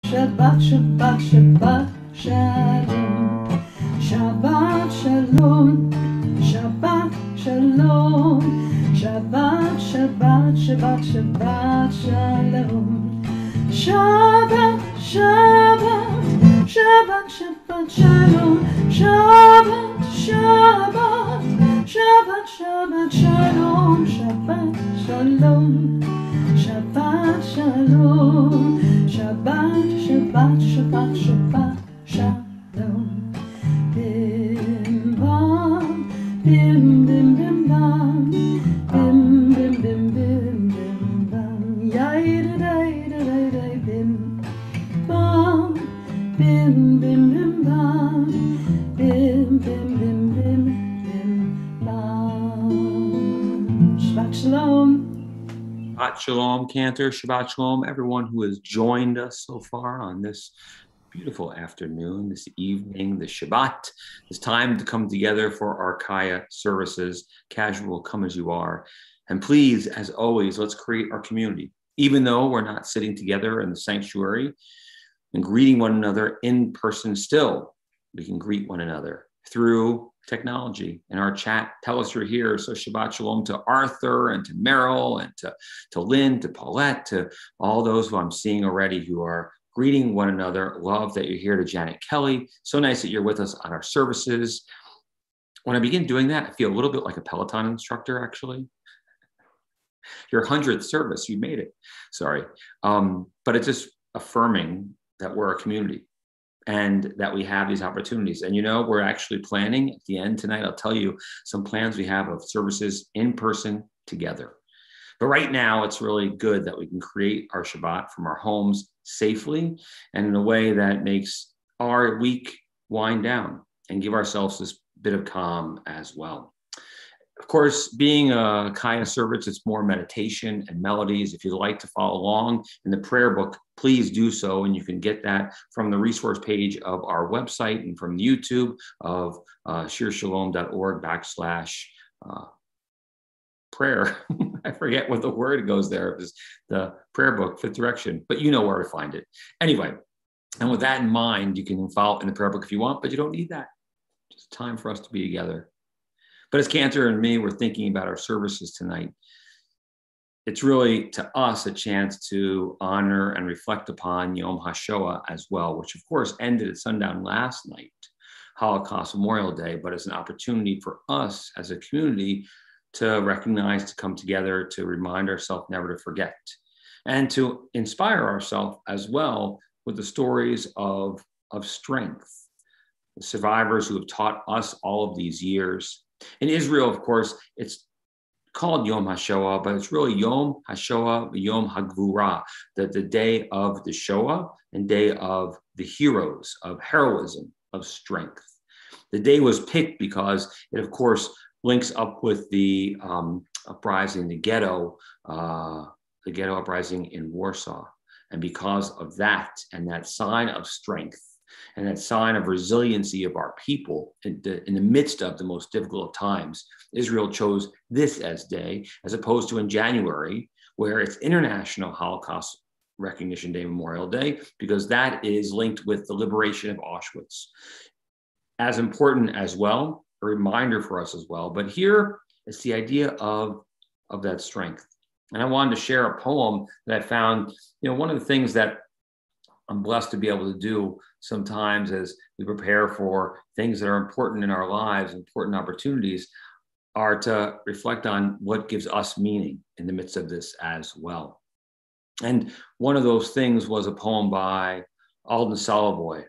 Shabbat, Shabbat, Shabbat, Shalom. Shabbat, Shalom. Shabbat, Shalom. Shabbat, Shabbat, Shabbat, Shabbat, Shalom. Shabbat, Shabbat, Shabbat, Shabbat, Shalom. Shabbat, Shabbat, Shabbat, Shabbat, Shalom. Shabbat, Shalom. Shabbat, Shalom. Shabbat, Shabbat, Shabbat, Shabbat, Shalom. Bim bam, bim bim bim bam, bim bim bim bim bim bam, yai da da da da da bim bam, bim bim bim bam, bim bim bim bim bim bam. Shabbat Shalom. Shabbat Shalom, Cantor. Shabbat Shalom, everyone who has joined us so far on this beautiful afternoon, this evening, the Shabbat. It's time to come together for our Kaya services. Casual, come as you are. And please, as always, let's create our community. Even though we're not sitting together in the sanctuary and greeting one another in person still, we can greet one another through technology in our chat. Tell us you're here. So Shabbat Shalom to Arthur and to Meryl and to Lynn, to Paulette, to all those who I'm seeing already who are greeting one another. Love that you're here. To Janet Kelly. So nice that you're with us on our services. When I begin doing that, I feel a little bit like a Peloton instructor, actually. Your 100th service, you made it. Sorry. But it's just affirming that we're a community and that we have these opportunities. And, you know, we're actually planning at the end tonight. I'll tell you some plans we have of services in person together. But right now, it's really good that we can create our Shabbat from our homes safely and in a way that makes our week wind down and give ourselves this bit of calm as well. Of course, being a Kaya service, it's more meditation and melodies. If you'd like to follow along in the prayer book, please do so. And you can get that from the resource page of our website and from YouTube of shirshalom.org/prayer. I forget what the word goes there. It was the prayer book, Fifth Direction, but you know where to find it. Anyway, and with that in mind, you can follow in the prayer book if you want, but you don't need that. Just time for us to be together. But as Cantor and me were thinking about our services tonight, it's really, to us, a chance to honor and reflect upon Yom HaShoah as well, which of course ended at sundown last night, Holocaust Memorial Day, but it's an opportunity for us as a community to recognize, to come together, to remind ourselves never to forget, and to inspire ourselves as well with the stories of strength, the survivors who have taught us all of these years. In Israel, of course, it's called Yom HaShoah, but it's really Yom HaShoah, Yom HaGvura, the day of the Shoah and day of the heroes, of heroism, of strength. The day was picked because it, of course, links up with the uprising, the ghetto uprising in Warsaw. And because of that and that sign of strength, and that sign of resiliency of our people in the midst of the most difficult times, Israel chose this as day, as opposed to in January, where it's International Holocaust Recognition Day, Memorial Day, because that is linked with the liberation of Auschwitz. As important as well, a reminder for us as well. But here it's the idea of that strength. And I wanted to share a poem that I found, you know, one of the things that I'm blessed to be able to do sometimes as we prepare for things that are important in our lives, important opportunities, are to reflect on what gives us meaning in the midst of this as well. And one of those things was a poem by Alden Soloboy.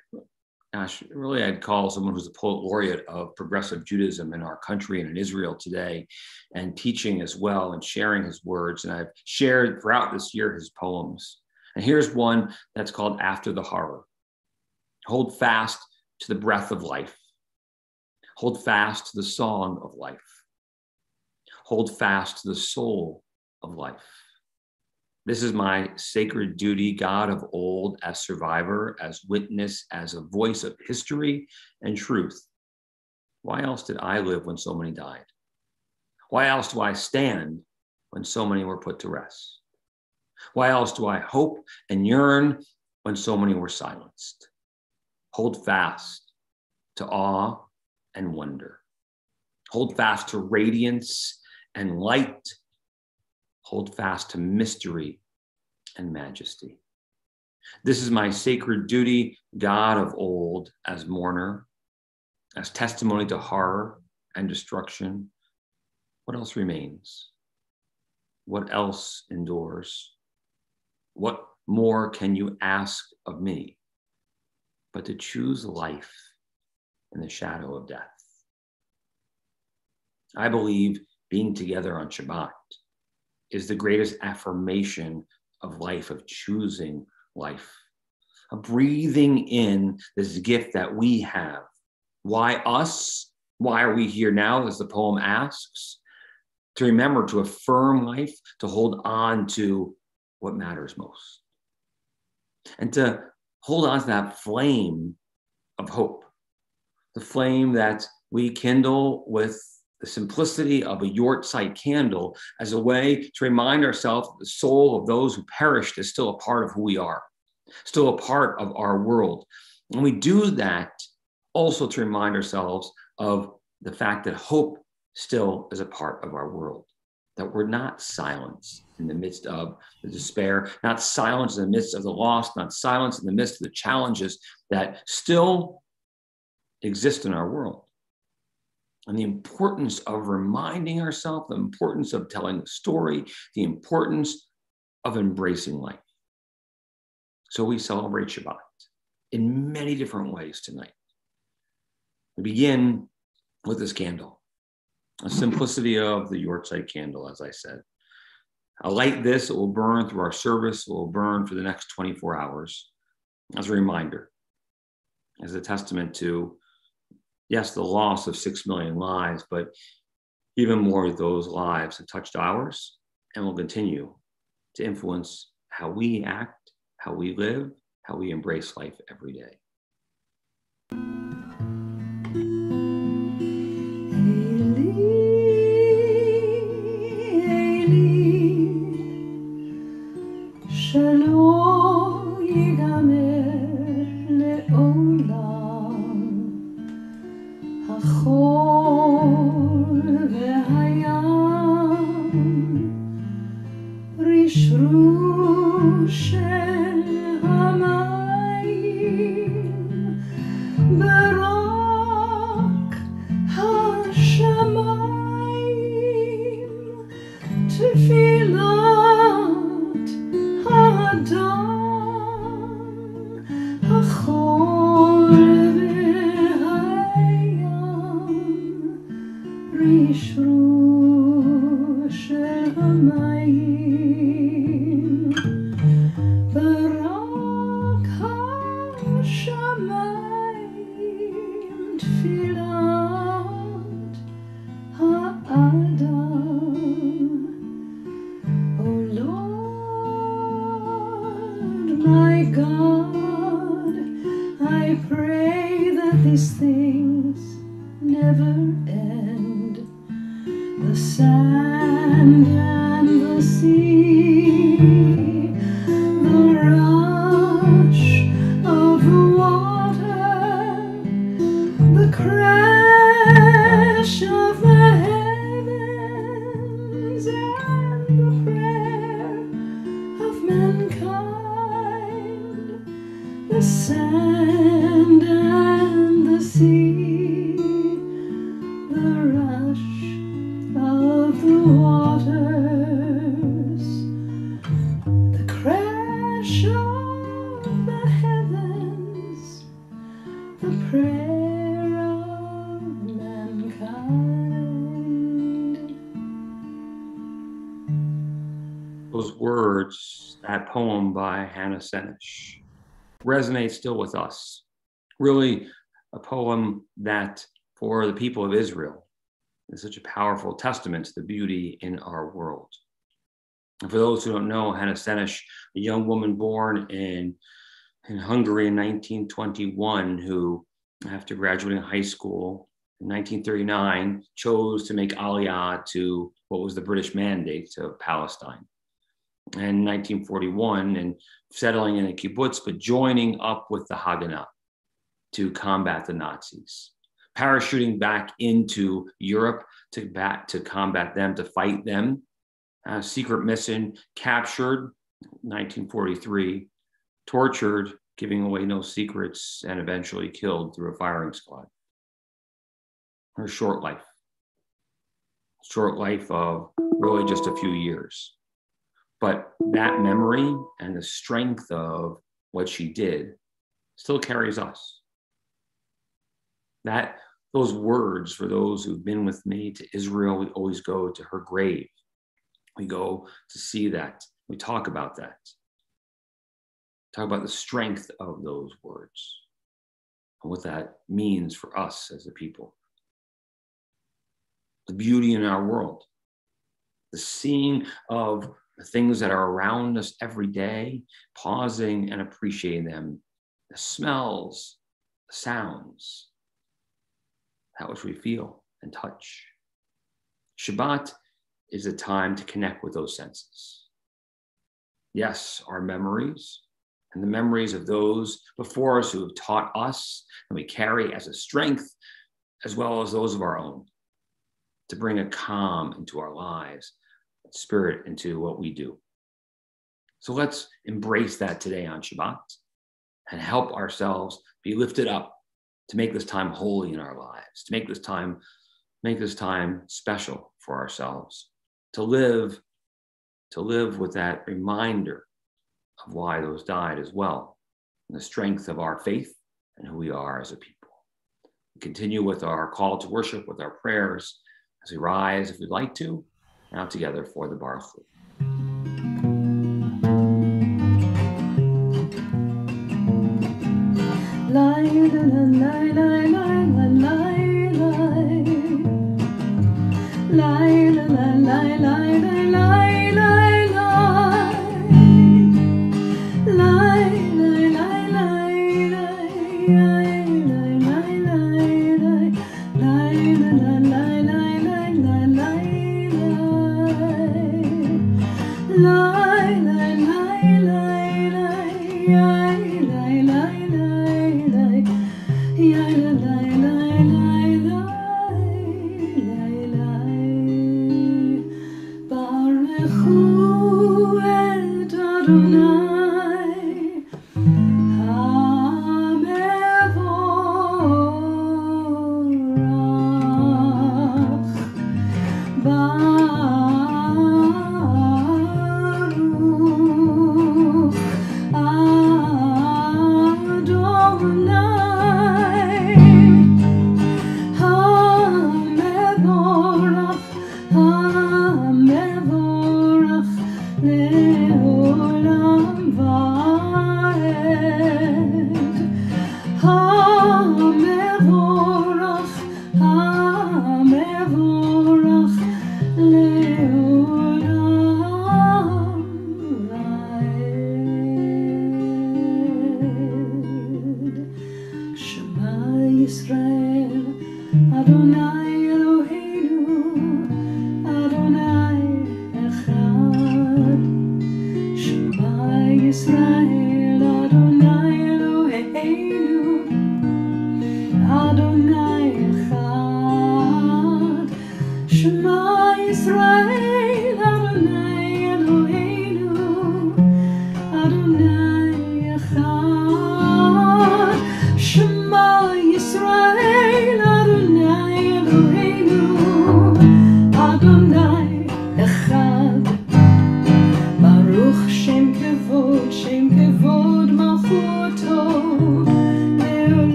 Gosh, really I'd call someone who's a poet laureate of progressive Judaism in our country and in Israel today, and teaching as well and sharing his words. And I've shared throughout this year his poems. And here's one that's called After the Horror. Hold fast to the breath of life. Hold fast to the song of life. Hold fast to the soul of life. This is my sacred duty, God of old, as survivor, as witness, as a voice of history and truth. Why else did I live when so many died? Why else do I stand when so many were put to rest? Why else do I hope and yearn when so many were silenced. Hold fast to awe and wonder. Hold fast to radiance and light. Hold fast to mystery and majesty. This is my sacred duty, God of old, as mourner, as testimony to horror and destruction. What else remains? What else endures? What more can you ask of me but to choose life in the shadow of death? I believe being together on Shabbat is the greatest affirmation of life, of choosing life, of breathing in this gift that we have. Why us? Why are we here now, as the poem asks? To remember, to affirm life, to hold on to what matters most, and to hold on to that flame of hope, the flame that we kindle with the simplicity of a Yortzeit candle as a way to remind ourselves that the soul of those who perished is still a part of who we are, still a part of our world. And we do that also to remind ourselves of the fact that hope still is a part of our world, that we're not silenced in the midst of the despair, not silenced in the midst of the loss, not silenced in the midst of the challenges that still exist in our world. And the importance of reminding ourselves, the importance of telling the story, the importance of embracing life. So we celebrate Shabbat in many different ways tonight. We begin with this candle, a simplicity of the Yortzeit candle, as I said. I'll light this, it will burn through our service, it will burn for the next 24 hours as a reminder, as a testament to, yes, the loss of 6 million lives, but even more of those lives have touched ours and will continue to influence how we act, how we live, how we embrace life every day. שלא ייגמר לעולם החול והים רשרוש של המים ברק השמיים תפילה My God, I pray that these things never end. The sand and the sea, the rush of the water, the crash of the heavens, and the prayer of mankind. The sand and the sea, the rush of the waters, the crash of the heavens, the prayer of mankind. Those words, that poem by Hannah Senesh, resonates still with us. Really a poem that for the people of Israel is such a powerful testament to the beauty in our world. And for those who don't know, Hannah Senesh, a young woman born in Hungary in 1921, who after graduating high school in 1939, chose to make Aliyah to what was the British Mandate to Palestine. in 1941 and settling in a kibbutz, but joining up with the Haganah to combat the Nazis, parachuting back into Europe to combat them, to fight them. Secret mission, captured 1943, tortured, giving away no secrets, and eventually killed through a firing squad. Her short life of really just a few years. But that memory and the strength of what she did still carries us. Those words, for those who've been with me to Israel, we always go to her grave. We go to see that. We talk about that. Talk about the strength of those words and what that means for us as a people. The beauty in our world, the seeing of the things that are around us every day, pausing and appreciating them, the smells, the sounds, that which we feel and touch. Shabbat is a time to connect with those senses. Yes, our memories and the memories of those before us who have taught us and we carry as a strength, as well as those of our own, to bring a calm into our lives, spirit into what we do. So let's embrace that today on Shabbat and help ourselves be lifted up to make this time holy in our lives, to make this time special for ourselves, to live with that reminder of why those died as well, and the strength of our faith and who we are as a people. We continue with our call to worship, with our prayers, as we rise, if we'd like to, now together for the Baruch Hu.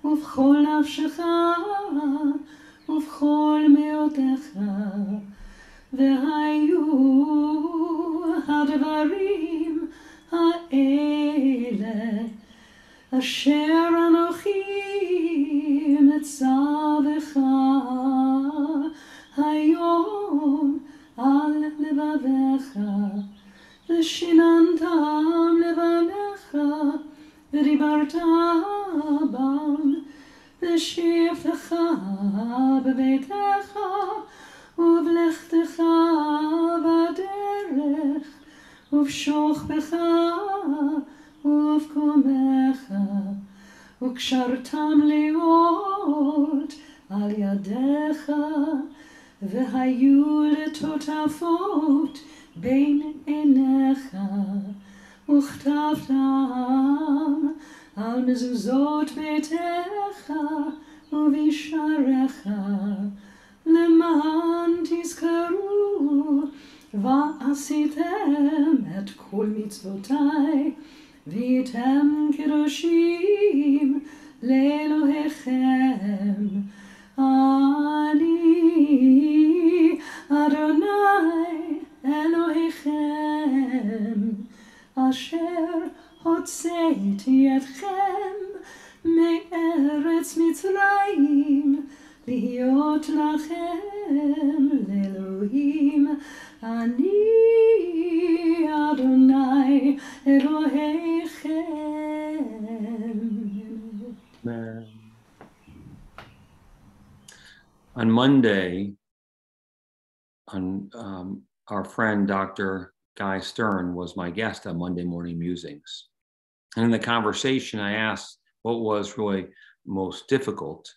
ובכל נפשך ובכל מאודך, והיו הדברים האלה אשר אנוכי מצווך היום על לבביך, ושיננתם לבניך, ודיברת בם בשבתך בביתך ובלכתך בדרך ובשוכבך ובקומך, וקשרתם להיות על ידיך, והיו לטוטפות בין עיניך, וכתבתם על מזוזות ביתך ובשעריך, למען תזכרו ועשיתם את כל מצוותיי, והייתם קדושים לאלוהיכם. אני אדוני אלוהיכם, אשר הוצאתי אתכם מארץ מצרים, להיות לכם לאלוהים. אני אדוני אלוהיכם. Amen. On Monday, our friend Dr. Guy Stern was my guest on Monday Morning Musings. And in the conversation, I asked what was really most difficult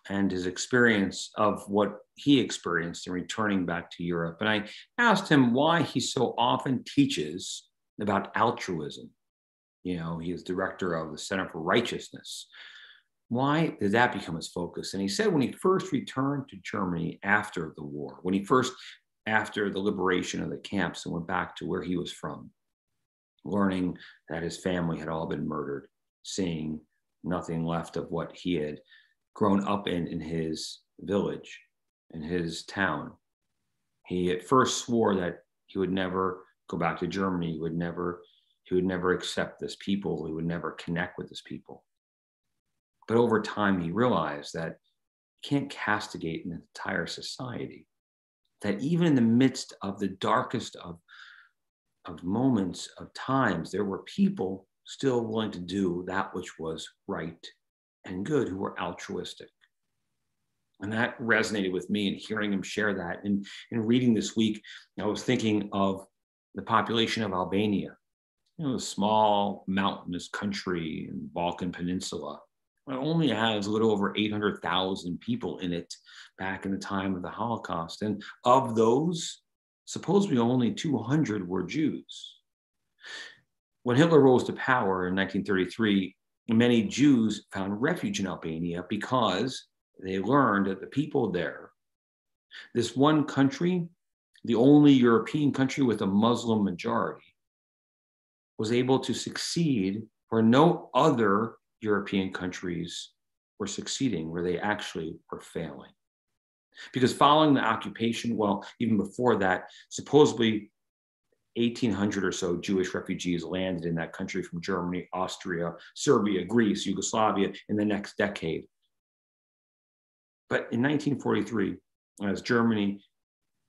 and his experience of what he experienced in returning back to Europe. And I asked him why he so often teaches about altruism. You know, he is director of the Center for Righteousness. Why did that become his focus? And he said when he first returned to Germany after the war, after the liberation of the camps and went back to where he was from, learning that his family had all been murdered, seeing nothing left of what he had grown up in his village, in his town. He at first swore that he would never go back to Germany. He would never accept this people. He would never connect with this people. But over time, he realized that you can't castigate an entire society, that even in the midst of the darkest of moments, of times, there were people still willing to do that which was right and good, who were altruistic. And that resonated with me, and hearing him share that. And in reading this week, I was thinking of the population of Albania, you know, a small mountainous country in the Balkan Peninsula. It only has a little over 800,000 people in it back in the time of the Holocaust. And of those, supposedly only 200 were Jews. When Hitler rose to power in 1933, many Jews found refuge in Albania because they learned that the people there, this one country, the only European country with a Muslim majority, was able to succeed where no other European countries were succeeding, where they actually were failing. Because following the occupation, well, even before that, supposedly 1,800 or so Jewish refugees landed in that country from Germany, Austria, Serbia, Greece, Yugoslavia in the next decade. But in 1943, as Germany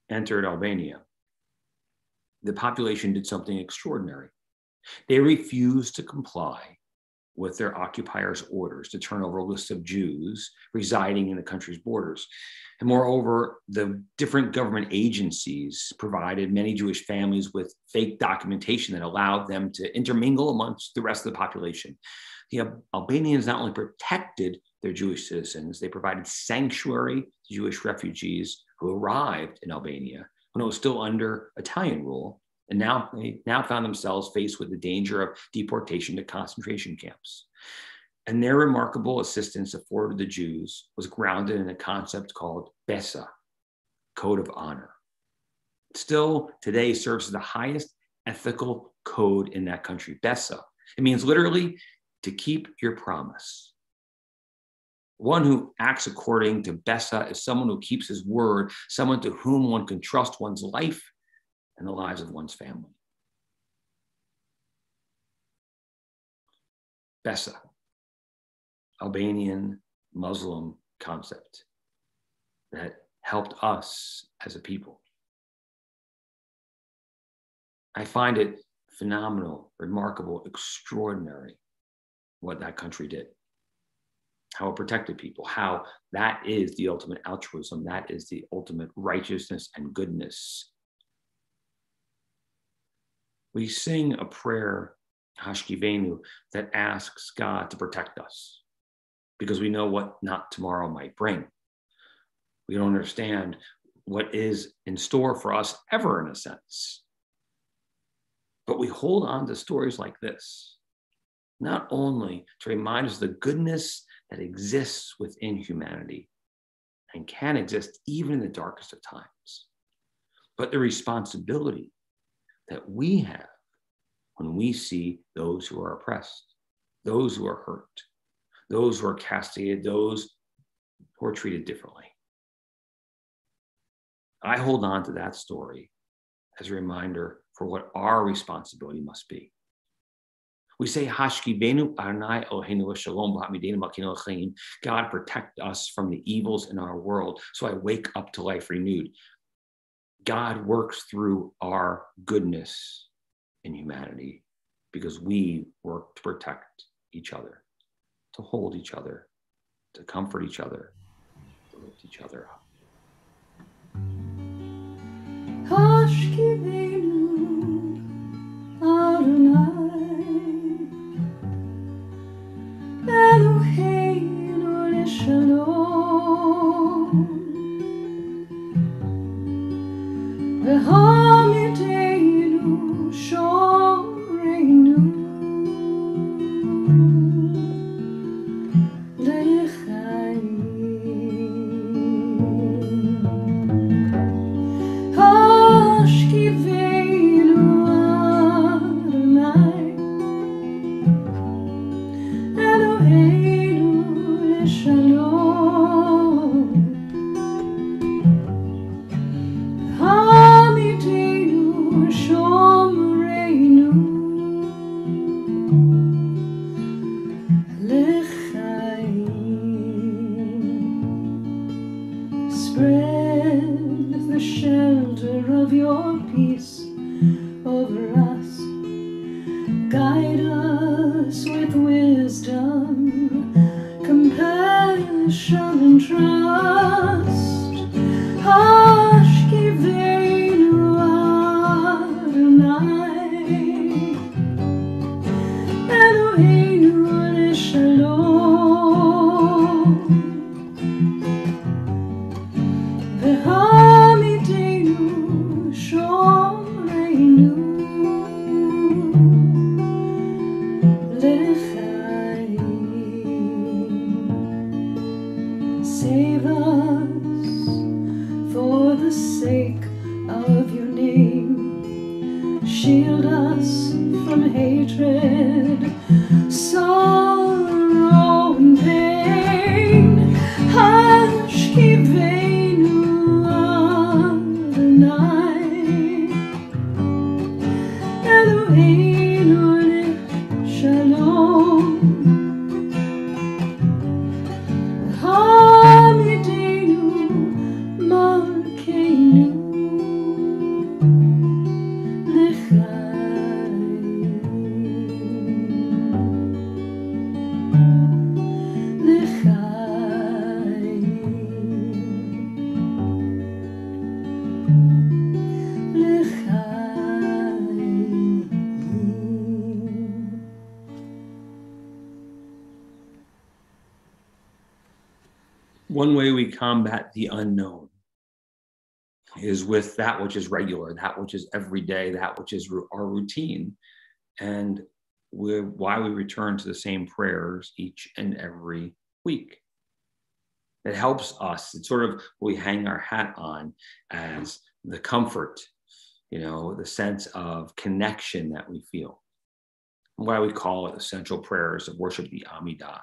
entered Albania, the population did something extraordinary. They refused to comply with their occupiers' orders to turn over a list of Jews residing in the country's borders. And moreover, the different government agencies provided many Jewish families with fake documentation that allowed them to intermingle amongst the rest of the population. The Albanians not only protected their Jewish citizens, they provided sanctuary to Jewish refugees who arrived in Albania when it was still under Italian rule. And they found themselves faced with the danger of deportation to concentration camps. And their remarkable assistance afforded the Jews was grounded in a concept called Besa, code of honor. It still today serves as the highest ethical code in that country, Besa. It means literally to keep your promise. One who acts according to Besa is someone who keeps his word, someone to whom one can trust one's life and the lives of one's family. Besa, Albanian Muslim concept that helped us as a people. I find it phenomenal, remarkable, extraordinary what that country did, how it protected people, how that is the ultimate altruism, that is the ultimate righteousness and goodness. We sing a prayer, Hashkivenu, that asks God to protect us because we know what not tomorrow might bring. We don't understand what is in store for us ever, in a sense. But we hold on to stories like this, not only to remind us of the goodness that exists within humanity and can exist even in the darkest of times, but the responsibility that we have when we see those who are oppressed, those who are hurt, those who are castigated, those who are treated differently. I hold on to that story as a reminder for what our responsibility must be. We say, Hashkivenu Adonai Eloheinu Shalom B'Hamidenu Malkeinu L'chaim. God, protect us from the evils in our world so I wake up to life renewed. God works through our goodness in humanity because we work to protect each other, to hold each other, to comfort each other, to lift each other up. Hashkivenu Adonai Eloheinu L'Shalom V'Hamidenu Shomreinu L'Chaim. Hashkivenu Adonai Eloheinu L'Shalom Hamidenu Shomreinu L'Chaim. Spread the shelter of your peace over us. Guide us with wisdom, compassion, and trust. Hashkivenu Adonai Eloheinu L'Shalom V'Hamidenu Shomreinu L'Chaim. Save us for the sake of your name. Shield us from hatred, sorrow, and pain. Hashkivenu Adonai Eloheinu L'Shalom Hamidenu Malkeinu L'Chaim. L'Chaim. L'Chaim. One way we combat the unknown is with that which is regular, that which is everyday, that which is our routine, and why we return to the same prayers each and every week. It helps us. It's sort of what we hang our hat on as the comfort, the sense of connection that we feel. Why we call it essential prayers of worship, the Amidah.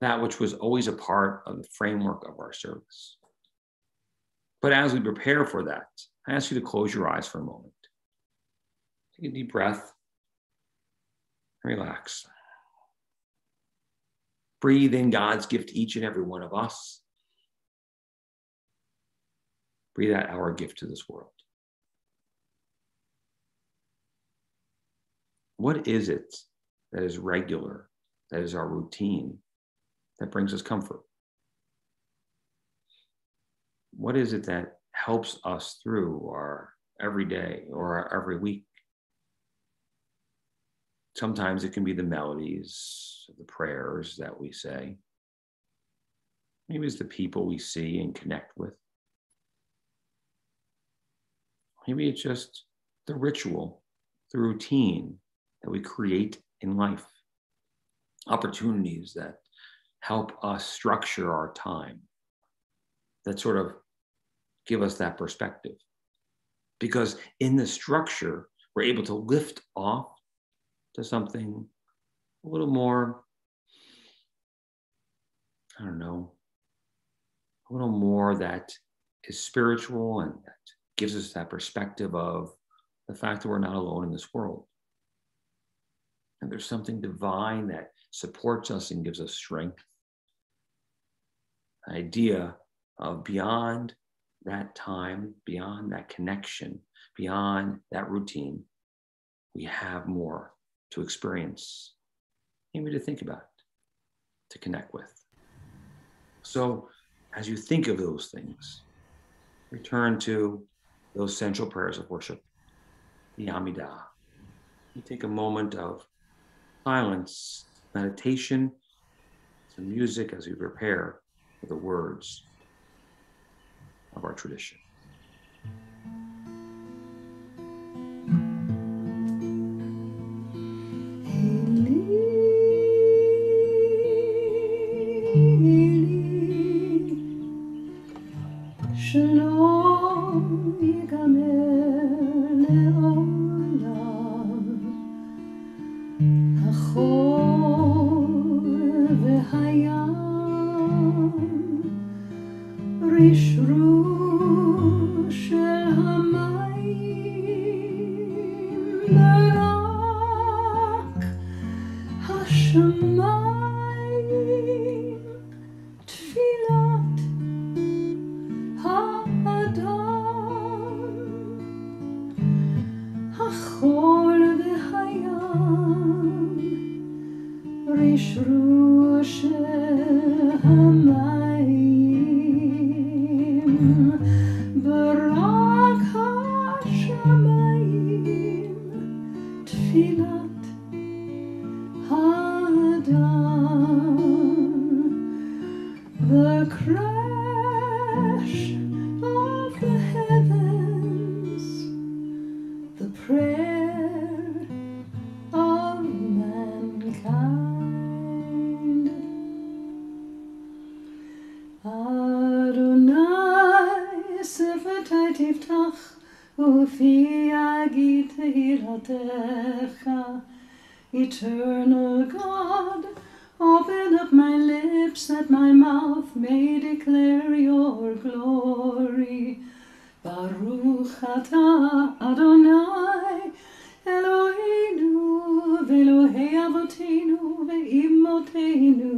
that which was always a part of the framework of our service. But as we prepare for that, I ask you to close your eyes for a moment. Take a deep breath. Relax. Breathe in God's gift to each and every one of us. Breathe out our gift to this world. What is it that is regular, that is our routine, that brings us comfort? What is it that helps us through our every day or our every week? Sometimes it can be the melodies, the prayers that we say. Maybe it's the people we see and connect with. Maybe it's just the ritual, the routine that we create in life. Opportunities that help us structure our time, that sort of give us that perspective. Because in the structure, we're able to lift off to something a little more, a little more that is spiritual and that gives us that perspective of the fact that we're not alone in this world. And there's something divine that supports us and gives us strength. An idea of beyond that time, beyond that connection, beyond that routine, we have more to experience, maybe to think about, to connect with. So as you think of those things, return to those central prayers of worship, the Amidah. You take a moment of silence, meditation, some music as we prepare for the words of our tradition. שלום ייגמר לעולם, החול והים, רשרוש של המים, ורק השמיים, תפילת האדם, החול והים, רשרוש של המים, ורק השמיים, תפילת האדם. The crash of the heavens, the prayer of mankind. Adonai sefetai tiftach ufi yagid tehillatcha. Eternal God, open up my lips that my mouth may declare your glory. Baruch atah Adonai Eloheinu ve'Elohei avoteinu ve'imotenu,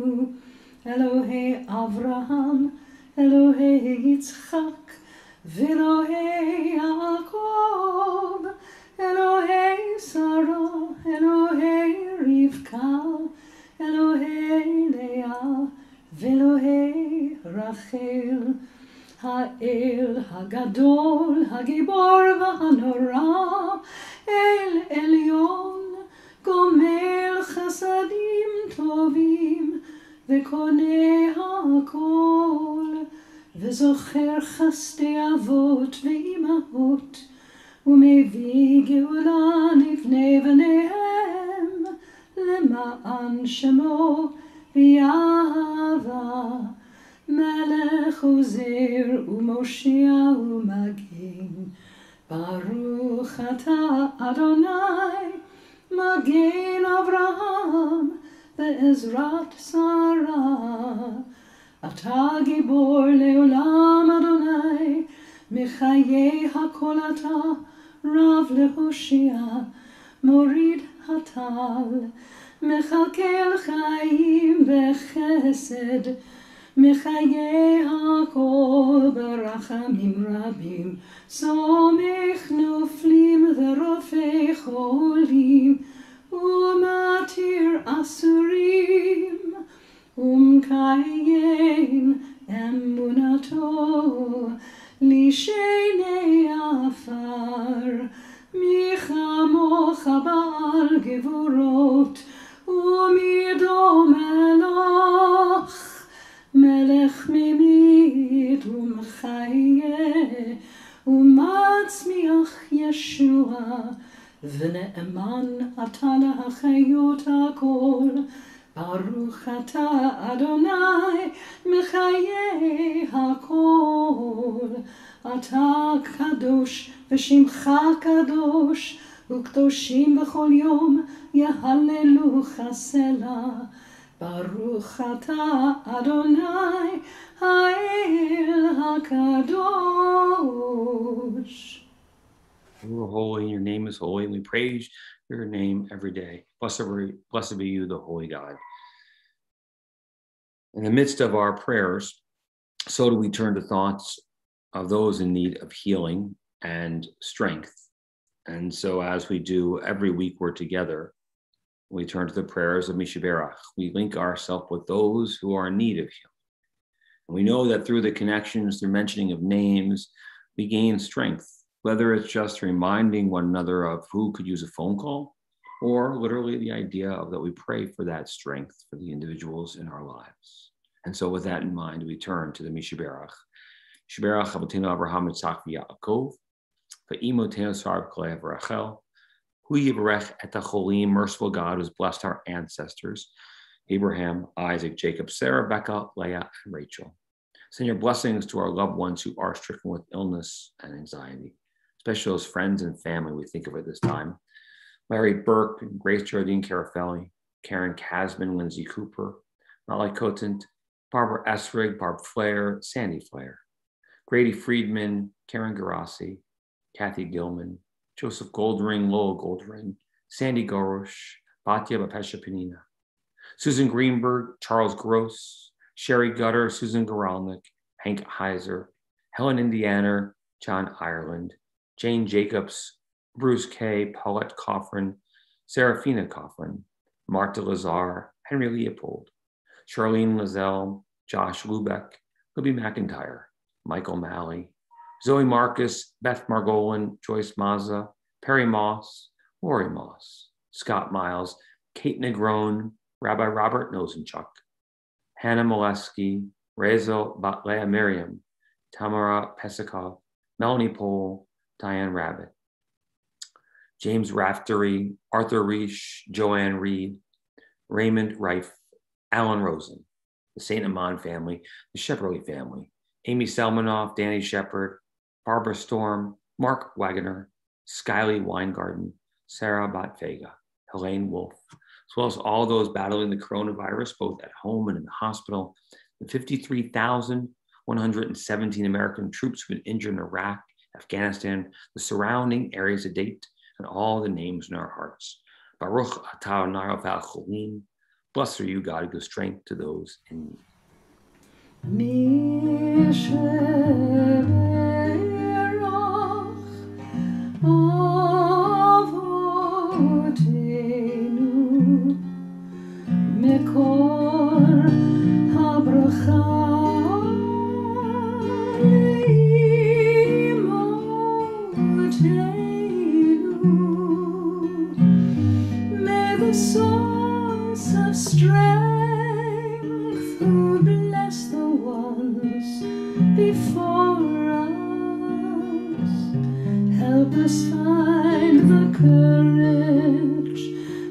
Elohei Avraham, Elohei Yitzchak, ve'Elohei Yaakov, Elohei Sarah, Elohei Rivka, Elohei Leah, ve'Elohei Rachel, Ha'el Hagadol, Hagibor v'Hanora, El Elyon, Gomel Chasadim Tovim, ve'Koneh HaKol, ve'Zocher Chasdei Avot ve'Imahot, ומביא גאולה לפני בניהם, למען שמו ויהבה, מלך עוזר ומושיע ומגן. ברוך אתה אדוני, מגן אברהם בעזרת שרה. אתה גיבור לעולם אדוני, מחיי הכל אתה רב להושיע, מוריד הטל, מכלכל חיים בחסד, מחיי הכל ברחמים רבים, סומך נופלים ורופא חולים, ומתיר אסורים, ומקיים אמונתו לשני עפר. מי כמוך בעל גבורות, ומי דומה לך, מלך ממית ומחיה, ומצמיח ישוע, ונאמן אתה להחיות הכל. ברוך אתה אדוני מחיי הכל. אתה קדוש ושמך קדוש, וקדושים בכל יום יהללוך סלה. ברוך אתה אדוני האל הקדוש. You are holy, your name is holy, and we praise your name every day. Blessed be you, the holy God. In the midst of our prayers, so do we turn to thoughts of those in need of healing and strength. And so as we do every week we're together, we turn to the prayers of Mishaberach. We link ourselves with those who are in need of healing. And we know that through the connections, through mentioning of names, we gain strength, whether it's just reminding one another of who could use a phone call, or literally the idea of that we pray for that strength for the individuals in our lives. And so with that in mind, we turn to the Mishaberach. Mishaberach Avotenu Avraham Yitzchak v'Yaakov, ve'imotenu Sarah v'Leah v'Rachel, Hu Yivarech et HaCholim, merciful God, who's blessed our ancestors, Abraham, Isaac, Jacob, Sarah, Rebecca, Leah, and Rachel. Send your blessings to our loved ones who are stricken with illness and anxiety, especially those friends and family we think of at this time. Larry Burke, Grace Jardine Carafelli, Karen Casman, Lindsay Cooper, Molly Cotent, Barbara Esrig, Barb Flair, Sandy Flair, Grady Friedman, Karen Garassi, Kathy Gilman, Joseph Goldring, Lowell Goldring, Sandy Gorosh, Batya Bapesha Panina, Susan Greenberg, Charles Gross, Sherry Gutter, Susan Goralnik, Hank Heiser, Helen Indiana, John Ireland, Jane Jacobs, Bruce Kay, Paulette Coffrin, Serafina Coffrin, Marta Lazar, Henry Leopold, Charlene Lazelle, Josh Lubeck, Libby McIntyre, Michael Malley, Zoe Marcus, Beth Margolin, Joyce Mazza, Perry Moss, Lori Moss, Scott Miles, Kate Negrone, Rabbi Robert Nosenchuk, Hannah Molesky, Rezo Batlea Miriam, Tamara Pesakov, Melanie Pohl, Diane Rabbit, James Raftery, Arthur Reish, Joanne Reed, Raymond Reif, Alan Rosen, the St. Amand family, the Shepperly family, Amy Selmanoff, Danny Shepard, Barbara Storm, Mark Wagoner, Skylie Weingarten, Sarah Botfega, Helene Wolf, as well as all those battling the coronavirus, both at home and in the hospital, the 53,117 American troops who've been injured in Iraq, Afghanistan, the surrounding areas to date, and all the names in our hearts. Baruch atah Adonai Cholim. Blessed are you, God, who gives strength to those in need. מקור הברכה אמותינו. May the source of strength who bless the ones before us help us find the courage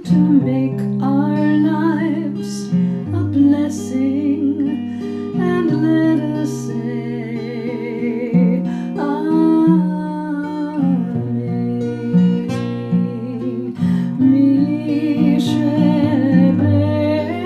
to make our lives a blessing, and let us say Amen. Mi shebe'er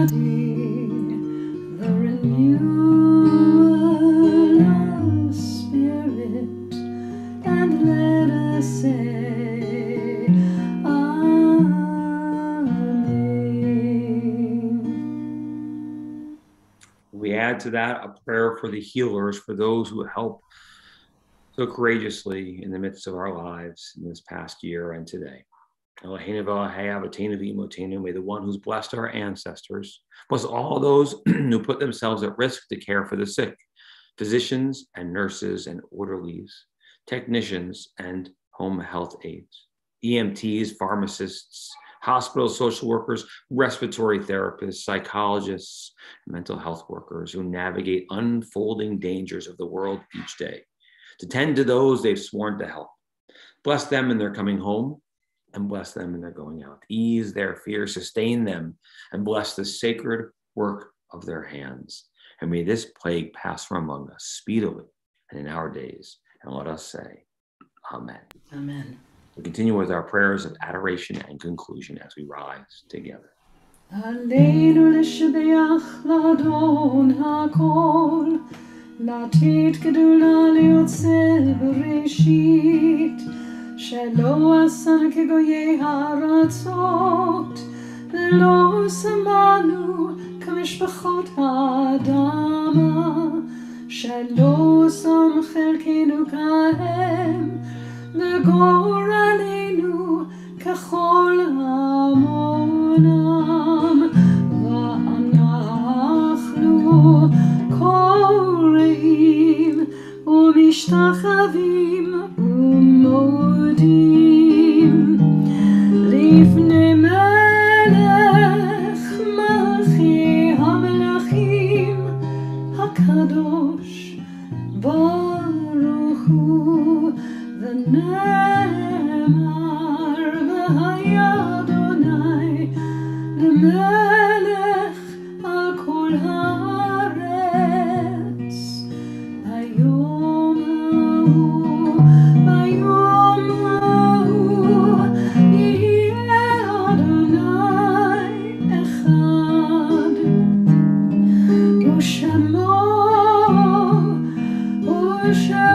the renewal of spirit, and let us say, Amen. We add to that a prayer for the healers, for those who help so courageously in the midst of our lives in this past year and today. May the one who's blessed our ancestors, bless all those who put themselves at risk to care for the sick, physicians and nurses and orderlies, technicians and home health aides, EMTs, pharmacists, hospital social workers, respiratory therapists, psychologists, mental health workers who navigate unfolding dangers of the world each day, to tend to those they've sworn to help. Bless them in their coming home, and bless them in their going out. Ease their fear, sustain them, and bless the sacred work of their hands. And may this plague pass from among us speedily and in our days. And let us say, Amen. Amen. We continue with our prayers of adoration and conclusion as we rise together. Aleinu l'shabeach l'Adon ha'kol, לעתיד גדולה ליוצא בראשית, שלא עשנו כגויי הארצות, ולא שמענו כמשפחות האדמה, שלא שם חלקנו כהם, וגורלנו ככל המונם, ואנחנו קוראים ומשתחווים ומודים לפני מלך מלכי המלכים הקדוש ברוך הוא, ונאמר והיה אדוני למלך על כל הארץ. ביום ההוא יהיה אדוני אחד, ושמו אחד.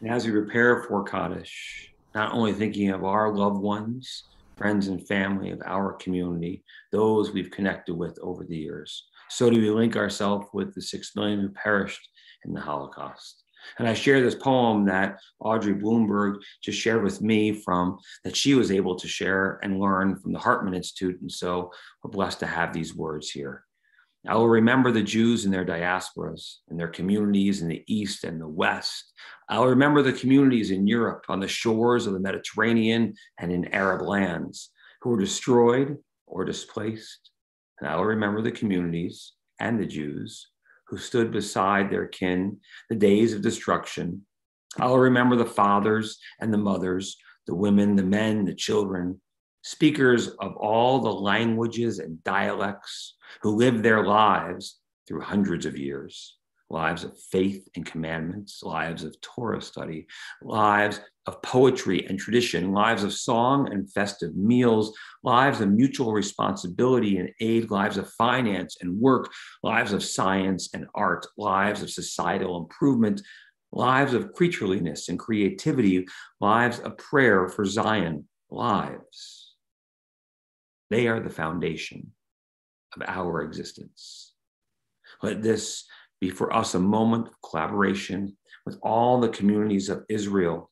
And as we prepare for Kaddish, not only thinking of our loved ones, friends and family of our community, those we've connected with over the years, so do we link ourselves with the 6 million who perished in the Holocaust. And I share this poem that Audrey Bloomberg just shared with me that she was able to share and learn from the Hartman Institute. And so we're blessed to have these words here. I will remember the Jews in their diasporas, in their communities in the East and the West. I will remember the communities in Europe, on the shores of the Mediterranean and in Arab lands, who were destroyed or displaced. And I will remember the communities and the Jews who stood beside their kin the days of destruction. I will remember the fathers and the mothers, the women, the men, the children, speakers of all the languages and dialects who lived their lives through hundreds of years, lives of faith and commandments, lives of Torah study, lives of poetry and tradition, lives of song and festive meals, lives of mutual responsibility and aid, lives of finance and work, lives of science and art, lives of societal improvement, lives of creatureliness and creativity, lives of prayer for Zion, lives. They are the foundation of our existence. Let this be for us a moment of collaboration with all the communities of Israel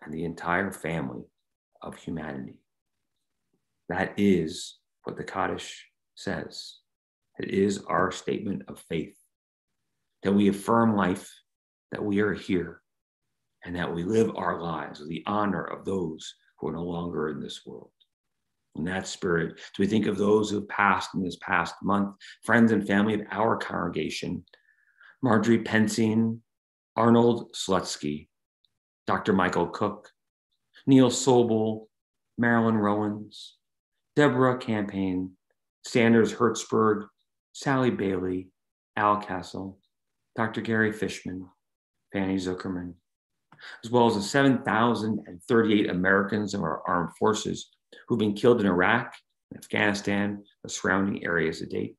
and the entire family of humanity. That is what the Kaddish says. It is our statement of faith, that we affirm life, that we are here, and that we live our lives with the honor of those who are no longer in this world. In that spirit, do we think of those who have passed in this past month, friends and family of our congregation, Marjorie Pensine, Arnold Slutsky, Dr. Michael Cook, Neil Sobel, Marilyn Rowans, Deborah Campaign, Sanders Hertzberg, Sally Bailey, Al Castle, Dr. Gary Fishman, Fanny Zuckerman, as well as the 7,038 Americans of our armed forces who've been killed in Iraq, Afghanistan, the surrounding areas to date,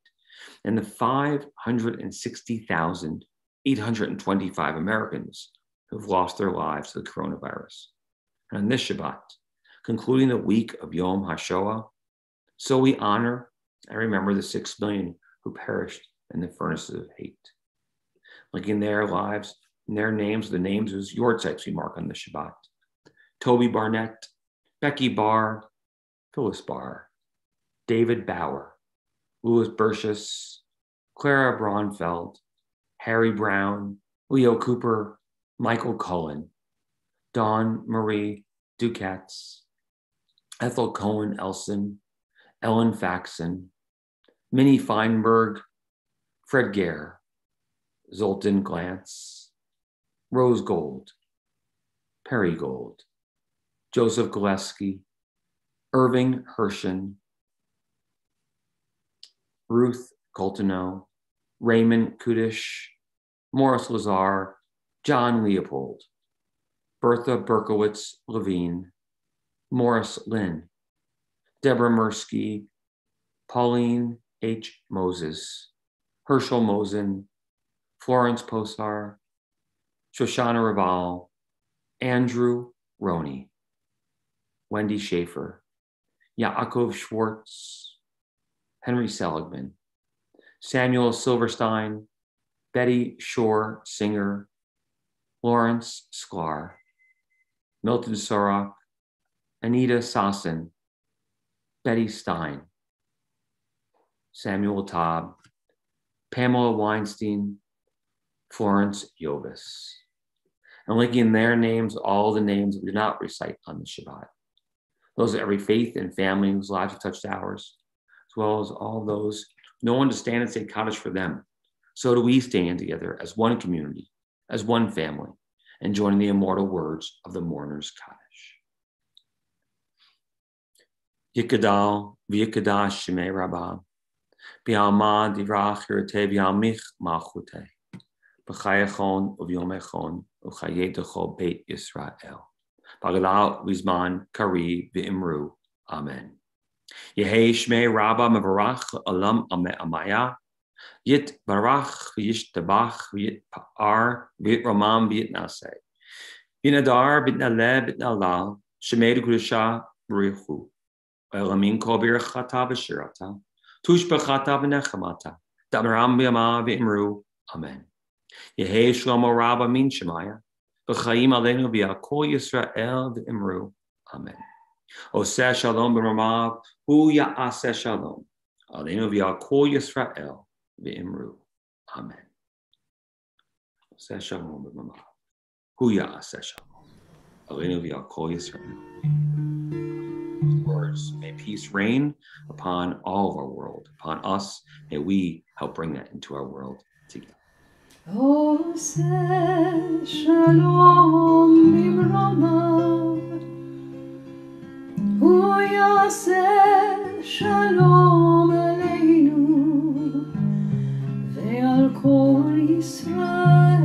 and the 560,825 Americans who've lost their lives to the coronavirus. And on this Shabbat, concluding the week of Yom HaShoah, so we honor and remember the 6 million who perished in the furnaces of hate. Linking their lives and their names, the names of your types we mark on the Shabbat. Toby Barnett, Becky Barr, Phyllis Barr, David Bauer, Louis Burchess, Clara Braunfeld, Harry Brown, Leo Cooper, Michael Cullen, Dawn Marie Ducatz, Ethel Cohen Elson, Ellen Faxon, Minnie Feinberg, Fred Gare, Zoltan Glantz, Rose Gold, Perry Gold, Joseph Gillespie, Irving Hershen, Ruth Coltoneau, Raymond Kudish, Morris Lazar, John Leopold, Bertha Berkowitz Levine, Morris Lynn, Deborah Mursky, Pauline H. Moses, Herschel Mosen, Florence Posar, Shoshana Raval, Andrew Roney, Wendy Schaefer, Yaakov Schwartz, Henry Seligman, Samuel Silverstein, Betty Shore Singer, Lawrence Sklar, Milton Sorok, Anita Sasson, Betty Stein, Samuel Taub, Pamela Weinstein, Florence Yovis. And linking their names, all the names we do not recite on the Shabbat. Those of every faith and family whose lives have touched ours, as well as all those no one to stand and say Kaddish for them. So do we stand together as one community, as one family, and join the immortal words of the mourner's Kaddish. Yikadal v'yikadash shemei rabbah, b'alma divrach hirtei v'almich malchutei, b'chayachon u'v'yomechon u'chayedecho beit Yisrael, b'agalau v'zman kari v'imru. Amen. Yehei shmei rabbah mevarach alam amaya, yit barach v'yishtabach v'yitpa'ar v'yitramam v'yitnaseh, v'yinadar v'yitnaleh v'yitnalal, shemei d'kudusha b'richu, v'elamin kol b'irachata v'shirata, tush b'chata v'nechamata, da'maram v'yama v'imru. Amen. Yehei shlomo rabbah min shemaya, v'chaim aleinu v'yakol Yisrael v'imru. Amen. Oseh shalom b'ramav, hu ya'aseh shalom, aleinu v'yakol Yisrael v'imru. Amen. Oseh shalom b'ramav, hu ya'aseh shalom, aleinu v'yakol Yisrael. Words, may peace reign upon all of our world, upon us. May we help bring that into our world together. Oseh shalom b'ramav, hu ya'aseh shalom aleinu ve'al kol Yisrael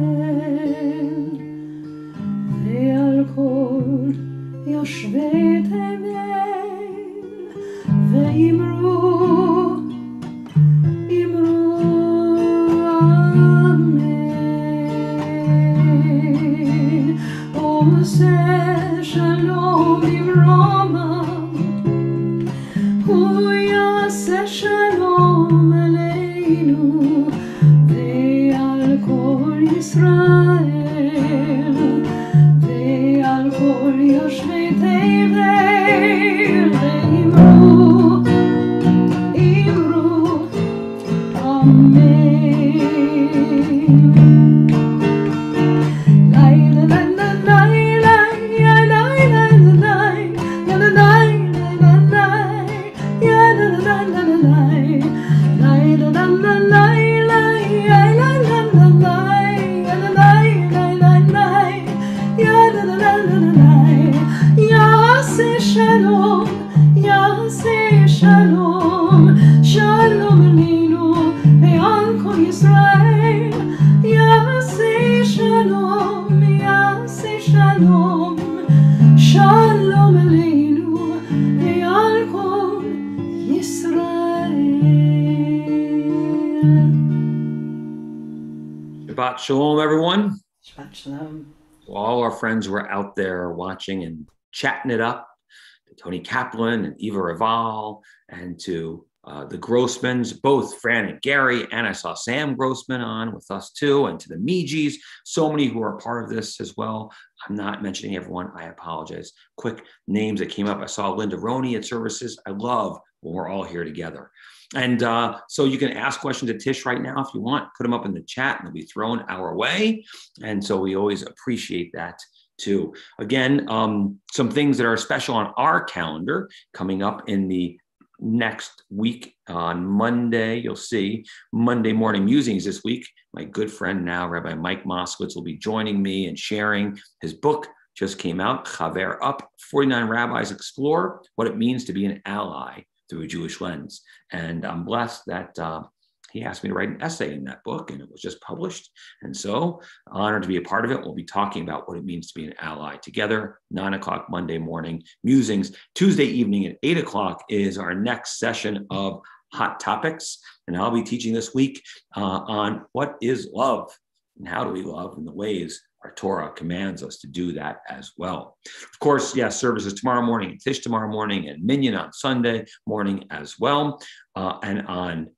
ve'al kol yoshvei tevel ve'imru amen. Oseh shalom b'ramav, hu ya'aseh shalom aleinu ve'al kol Yisrael ve'al kol yoshvei tevel ve'imru amen. La Shabbat Shalom, everyone. Shabbat shalom. To all our friends who are out there watching and chatting it up, to Tony Kaplan and Eva Raval, and to the Grossmans, both Fran and Gary, and I saw Sam Grossman on with us too, and to the Mijis, so many who are a part of this as well. I'm not mentioning everyone. I apologize. Quick names that came up. I saw Linda Roney at services. I love when we're all here together. And so you can ask questions to Tish right now if you want. Put them up in the chat and they'll be thrown our way. And so we always appreciate that too. Again, some things that are special on our calendar coming up in the next week on Monday. You'll see Monday morning musings this week. My good friend now, Rabbi Mike Moskowitz, will be joining me and sharing his book. Just came out, Chaver Up, 49 Rabbis Explore What It Means to Be an Ally Through a Jewish Lens. And I'm blessed that he asked me to write an essay in that book, and it was just published. And so honored to be a part of it. We'll be talking about what it means to be an ally together. 9 o'clock Monday morning musings. Tuesday evening at 8 o'clock is our next session of Hot Topics. And I'll be teaching this week on what is love and how do we love in the ways our Torah commands us to do that as well. Of course, yes, services tomorrow morning, Tish tomorrow morning, and Minyan on Sunday morning as well. And on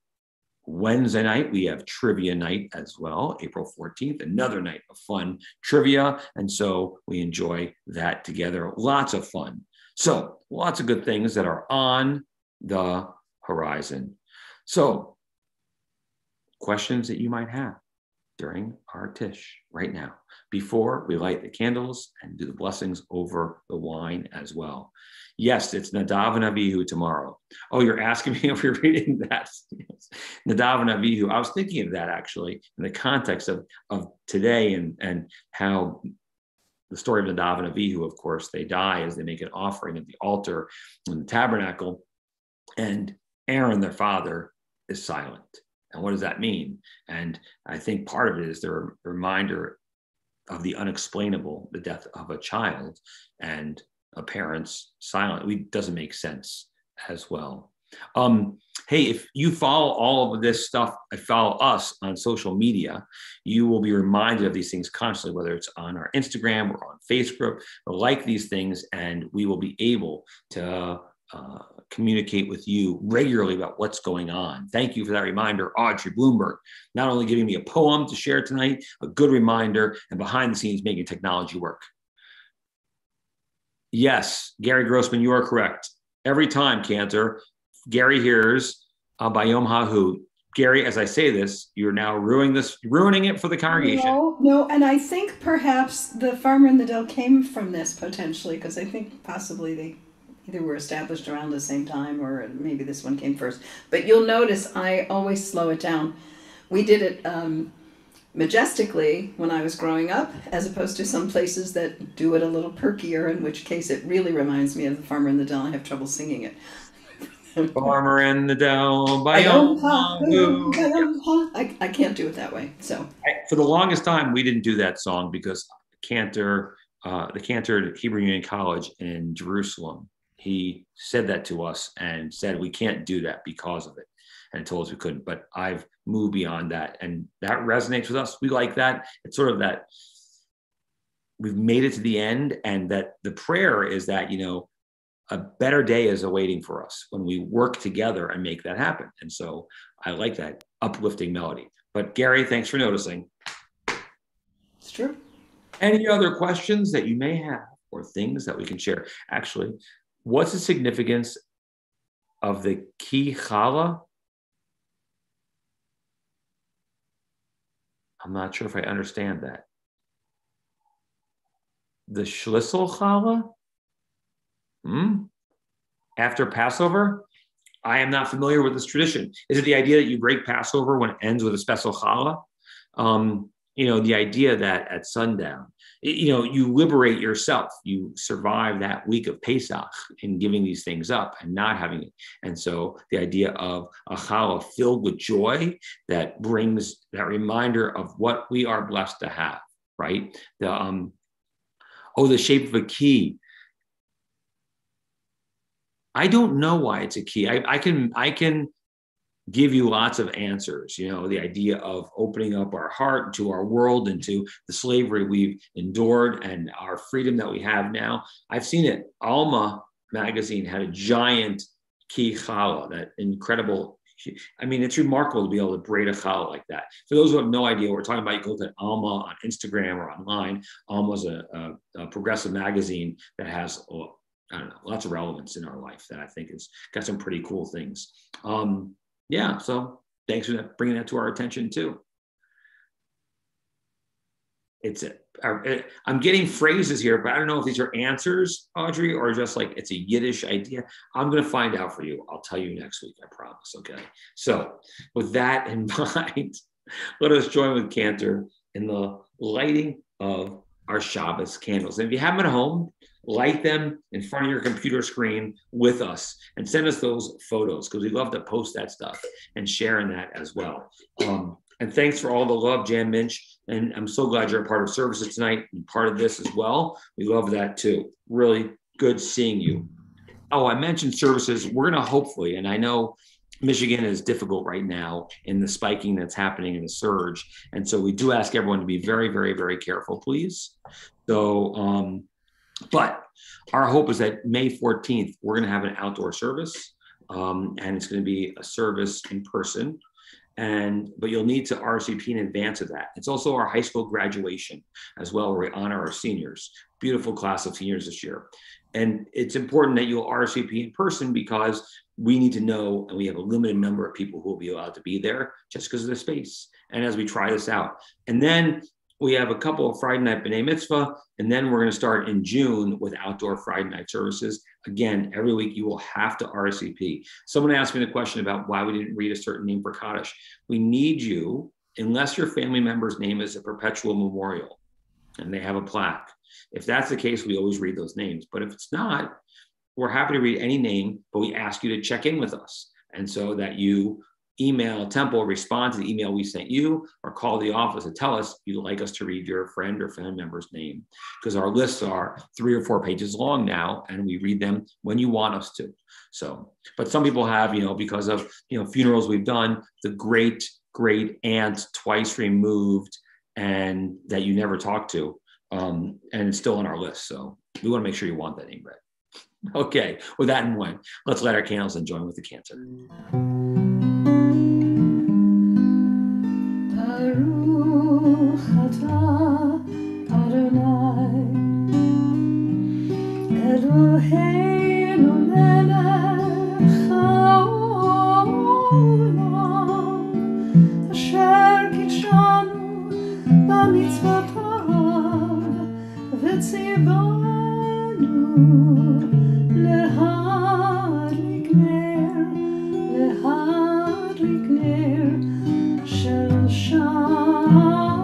Wednesday night, we have trivia night as well, April 14th, another night of fun trivia. And so we enjoy that together. Lots of fun. So lots of good things that are on the horizon. So questions that you might have during our Tish right now, before we light the candles and do the blessings over the wine as well. Yes, it's Nadav and Avihu tomorrow. Oh, you're asking me if you're reading that. Yes. Nadav and Avihu. I was thinking of that actually in the context of today and how the story of Nadav and Avihu, of course, they die as they make an offering at the altar in the tabernacle, and Aaron, their father, is silent. And what does that mean? And I think part of it is the reminder of the unexplainable, the death of a child, and a parent's silence. It doesn't make sense as well. Hey, if you follow all of this stuff and follow us on social media, you will be reminded of these things constantly, whether it's on our Instagram or on Facebook, or like these things, and we will be able to communicate with you regularly about what's going on. Thank you for that reminder, Audrey Bloomberg, not only giving me a poem to share tonight, a good reminder, and behind the scenes making technology work. Yes, Gary Grossman, you are correct. Every time, Cantor, Gary hears Bayom Hahu. Gary, as I say this, you're now ruining it for the congregation. No, and I think perhaps the farmer in the Dell came from this potentially, because I think possibly they either were established around the same time or maybe this one came first. But you'll notice I always slow it down. We did it majestically when I was growing up, as opposed to some places that do it a little perkier, in which case it really reminds me of the farmer in the Dell. I have trouble singing it. Farmer in the Dell, Bayom Hahu. I can't do it that way. So for the longest time, we didn't do that song because Cantor, the Cantor at Hebrew Union College in Jerusalem, he said that to us and said we can't do that because of it, and told us we couldn't. But I've moved beyond that, and that resonates with us. We like that. It's sort of that we've made it to the end, and that the prayer is that, you know, a better day is awaiting for us when we work together and make that happen. And so I like that uplifting melody. But Gary, thanks for noticing. it's true. Any other questions that you may have or things that we can share? Actually, what's the significance of the ki challah? I'm not sure if I understand that. The Schlissel challah? After Passover? I am not familiar with this tradition. Is it the idea that you break Passover when it ends with a special challah? You know, the idea that at sundown, you know, you liberate yourself. You survive that week of Pesach in giving these things up and not having it. And so the idea of a challah filled with joy that brings that reminder of what we are blessed to have, right? The shape of a key. I don't know why it's a key. I can give you lots of answers. You know, the idea of opening up our heart to our world and to the slavery we've endured and our freedom that we have now. I've seen it. Alma magazine had a giant key challah, that incredible. I mean, it's remarkable to be able to braid a challah like that. For those who have no idea what we're talking about, you can look at Alma on Instagram or online. Alma's a progressive magazine that has, I don't know, lots of relevance in our life that I think has got some pretty cool things. Yeah, so thanks for bringing that to our attention too. I'm getting phrases here, but I don't know if these are answers, Audrey, or just like it's a Yiddish idea. I'm going to find out for you. I'll tell you next week, I promise. Okay. So with that in mind, let us join with Cantor in the lighting of our Shabbos candles. And if you have them at home, light them in front of your computer screen with us and send us those photos, because we love to post that stuff and sharing that as well. And thanks for all the love, Jan Minch. And I'm so glad you're a part of services tonight and part of this as well. We love that too. Really good seeing you. Oh, I mentioned services. We're going to hopefully, and I know Michigan is difficult right now in the spiking that's happening in the surge. And so we do ask everyone to be very, very, very careful, please. So, but our hope is that May 14th, we're going to have an outdoor service, and it's going to be a service in person. But you'll need to RSVP in advance of that. It's also our high school graduation as well, where we honor our seniors. Beautiful class of seniors this year. And it's important that you'll RSVP in person because we need to know, and we have a limited number of people who will be allowed to be there just because of the space. And as we try this out. And then we have a couple of Friday night B'nai Mitzvah, and then we're going to start in June with outdoor Friday night services. Again, every week you will have to RSVP. Someone asked me the question about why we didn't read a certain name for Kaddish. We need you, unless your family member's name is a perpetual memorial and they have a plaque. If that's the case, we always read those names. But if it's not, we're happy to read any name, but we ask you to check in with us. And so that you email Temple, respond to the email we sent you, or call the office and tell us you'd like us to read your friend or family member's name, because our lists are 3 or 4 pages long now, and we read them when you want us to. So, but some people have, because of, funerals we've done, the great aunt twice removed and that you never talked to, and it's still on our list. So we want to make sure you want that name read. Okay, with that in mind, let's light our candles and join with the Cantor. Baruch atah Adonai Eloheinu melech haolam asher kidshanu b'mitzvotav v'tzivanu lehadlik ner shel Shabbat.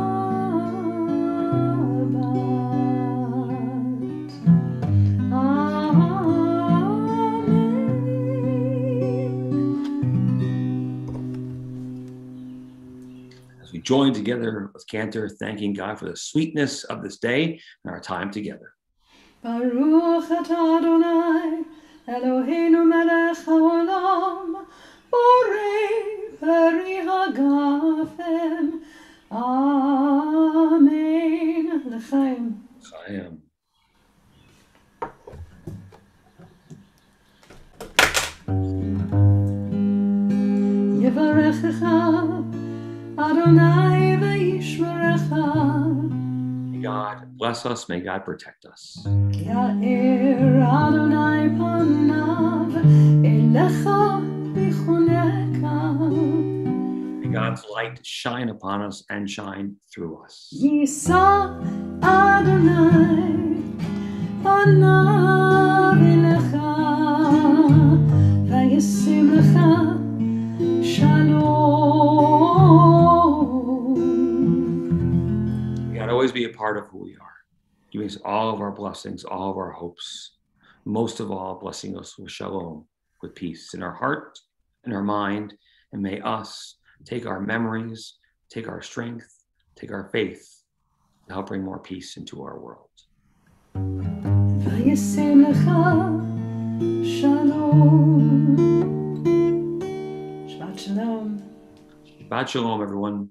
As we join together with Cantor, thanking God for the sweetness of this day and our time together. Baruch atah Adonai Eloheinu melech haolam borei peri hagafem. Amen. L'chaim. Chaim. Yevarechecha Adonai v'yishmerecha. May God bless us. May God protect us. Ya'er Adonai panav elecha v'choneka. May God's light shine upon us and shine through us. Yisa Adonai panav elecha v'yisim lecha shalom. God, always be a part of who we are. Giving us all of our blessings, all of our hopes. Most of all, blessing us with shalom, with peace in our heart, in our mind, and may us take our memories, take our strength, take our faith to help bring more peace into our world. Shabbat Shalom. Shabbat shalom, everyone.